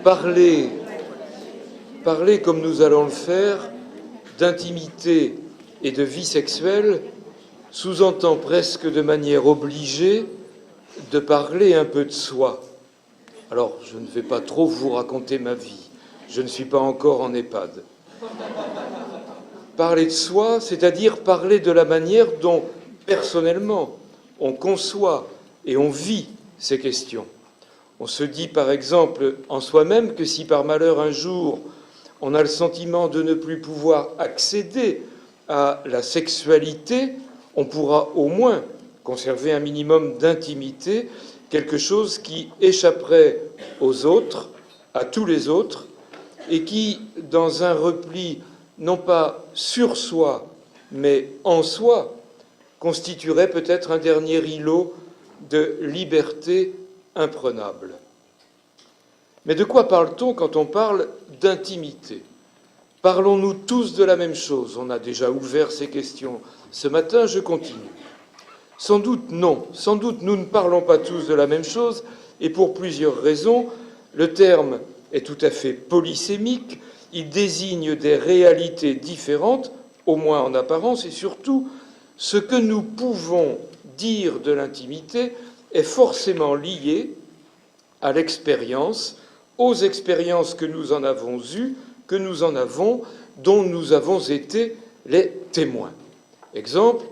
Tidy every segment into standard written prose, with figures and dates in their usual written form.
Parler, parler comme nous allons le faire, d'intimité et de vie sexuelle, sous-entend presque de manière obligée de parler un peu de soi. Alors, je ne vais pas trop vous raconter ma vie. Je ne suis pas encore en EHPAD. Parler de soi, c'est-à-dire parler de la manière dont, personnellement, on conçoit et on vit ces questions. On se dit, par exemple, en soi-même que si par malheur un jour on a le sentiment de ne plus pouvoir accéder à la sexualité, on pourra au moins conserver un minimum d'intimité, quelque chose qui échapperait aux autres, à tous les autres, et qui, dans un repli non pas sur soi, mais en soi, constituerait peut-être un dernier îlot de liberté imprenable. Mais de quoi parle-t-on quand on parle d'intimité? Parlons-nous tous de la même chose? On a déjà ouvert ces questions ce matin, je continue. Sans doute non, sans doute nous ne parlons pas tous de la même chose, et pour plusieurs raisons. Le terme est tout à fait polysémique, il désigne des réalités différentes, au moins en apparence, et surtout, ce que nous pouvons dire de l'intimité est forcément lié à l'expérience, aux expériences que nous en avons eues, que nous en avons, dont nous avons été les témoins. Exemple,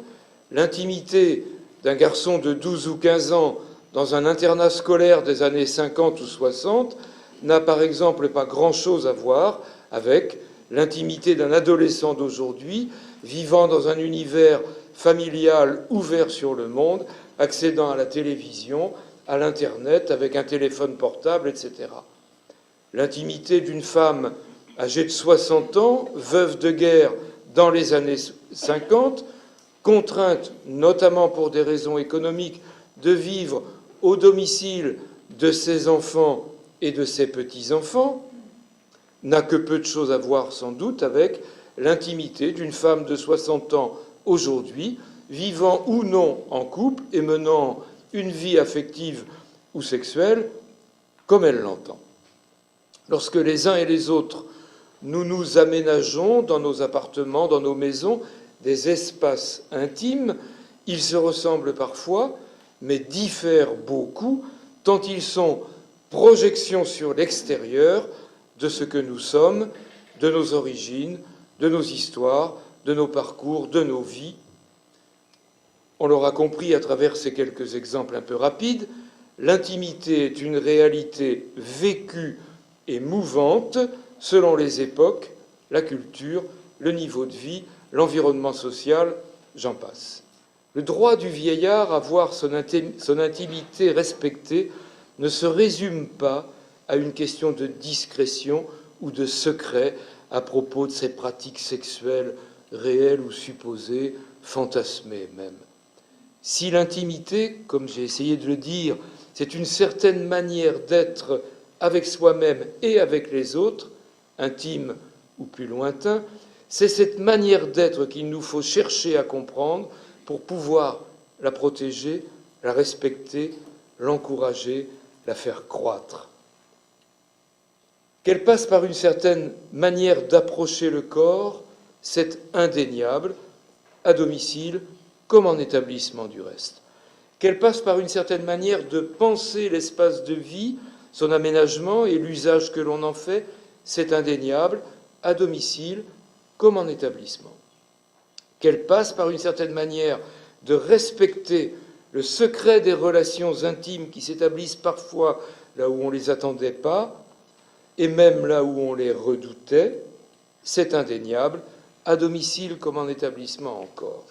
l'intimité d'un garçon de 12 ou 15 ans dans un internat scolaire des années 50 ou 60 n'a par exemple pas grand-chose à voir avec l'intimité d'un adolescent d'aujourd'hui vivant dans un univers familial ouvert sur le monde, accédant à la télévision, à l'Internet, avec un téléphone portable, etc. L'intimité d'une femme âgée de 60 ans, veuve de guerre dans les années 50, contrainte, notamment pour des raisons économiques, de vivre au domicile de ses enfants et de ses petits-enfants, n'a que peu de choses à voir sans doute avec l'intimité d'une femme de 60 ans aujourd'hui, vivant ou non en couple et menant une vie affective ou sexuelle comme elle l'entend. Lorsque les uns et les autres, nous nous aménageons dans nos appartements, dans nos maisons, des espaces intimes, ils se ressemblent parfois, mais diffèrent beaucoup, tant ils sont projection sur l'extérieur de ce que nous sommes, de nos origines, de nos histoires, de nos parcours, de nos vies. On l'aura compris à travers ces quelques exemples un peu rapides, l'intimité est une réalité vécue et mouvante selon les époques, la culture, le niveau de vie, l'environnement social, j'en passe. Le droit du vieillard à voir son intimité respectée ne se résume pas à une question de discrétion ou de secret à propos de ses pratiques sexuelles réelles ou supposées, fantasmées même. Si l'intimité, comme j'ai essayé de le dire, c'est une certaine manière d'être avec soi-même et avec les autres, intime ou plus lointain, c'est cette manière d'être qu'il nous faut chercher à comprendre pour pouvoir la protéger, la respecter, l'encourager, la faire croître. Qu'elle passe par une certaine manière d'approcher le corps, c'est indéniable, à domicile comme en établissement du reste. Qu'elle passe par une certaine manière de penser l'espace de vie, son aménagement et l'usage que l'on en fait, c'est indéniable, à domicile comme en établissement. Qu'elle passe par une certaine manière de respecter le secret des relations intimes qui s'établissent parfois là où on ne les attendait pas, et même là où on les redoutait, c'est indéniable, à domicile comme en établissement encore.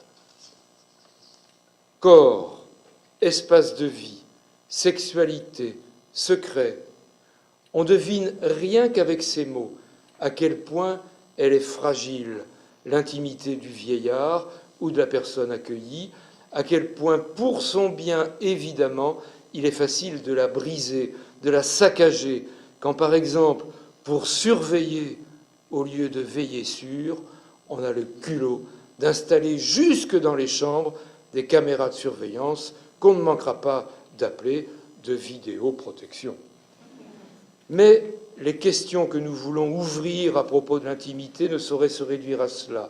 Corps, espace de vie, sexualité, secret, on devine rien qu'avec ces mots à quel point elle est fragile, l'intimité du vieillard ou de la personne accueillie, à quel point, pour son bien évidemment, il est facile de la briser, de la saccager, quand par exemple, pour surveiller au lieu de veiller sur, on a le culot d'installer jusque dans les chambres des caméras de surveillance qu'on ne manquera pas d'appeler de vidéoprotection. Mais les questions que nous voulons ouvrir à propos de l'intimité ne sauraient se réduire à cela.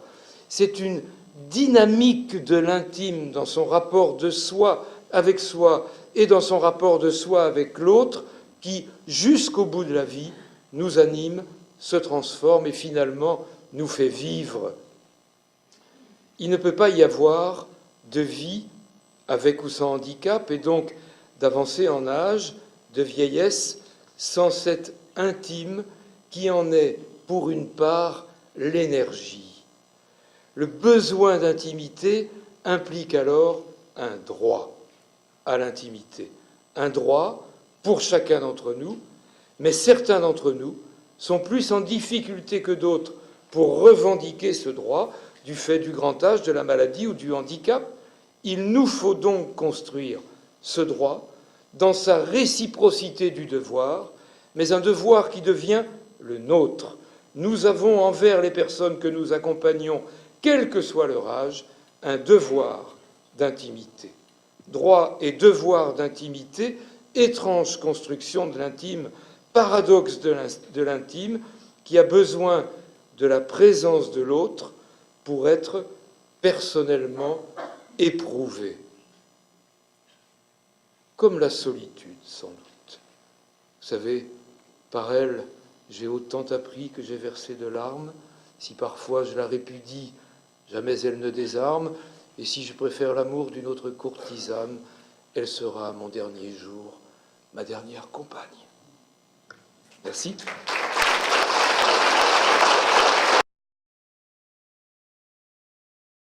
C'est une dynamique de l'intime dans son rapport de soi avec soi et dans son rapport de soi avec l'autre qui, jusqu'au bout de la vie, nous anime, se transforme et finalement nous fait vivre. Il ne peut pas y avoir de vie avec ou sans handicap et donc d'avancée en âge, de vieillesse, sans cet intime qui en est, pour une part, l'énergie. Le besoin d'intimité implique alors un droit à l'intimité. Un droit pour chacun d'entre nous, mais certains d'entre nous sont plus en difficulté que d'autres pour revendiquer ce droit du fait du grand âge, de la maladie ou du handicap. Il nous faut donc construire ce droit dans sa réciprocité du devoir, mais un devoir qui devient le nôtre. Nous avons envers les personnes que nous accompagnons, quel que soit leur âge, un devoir d'intimité. Droit et devoir d'intimité, étrange construction de l'intime, paradoxe de l'intime, qui a besoin de la présence de l'autre pour être personnellement éprouvé. Comme la solitude, sans doute. Vous savez, par elle, j'ai autant appris que j'ai versé de larmes. Si parfois je la répudie, jamais elle ne désarme. Et si je préfère l'amour d'une autre courtisane, elle sera mon dernier jour, ma dernière compagne. Merci.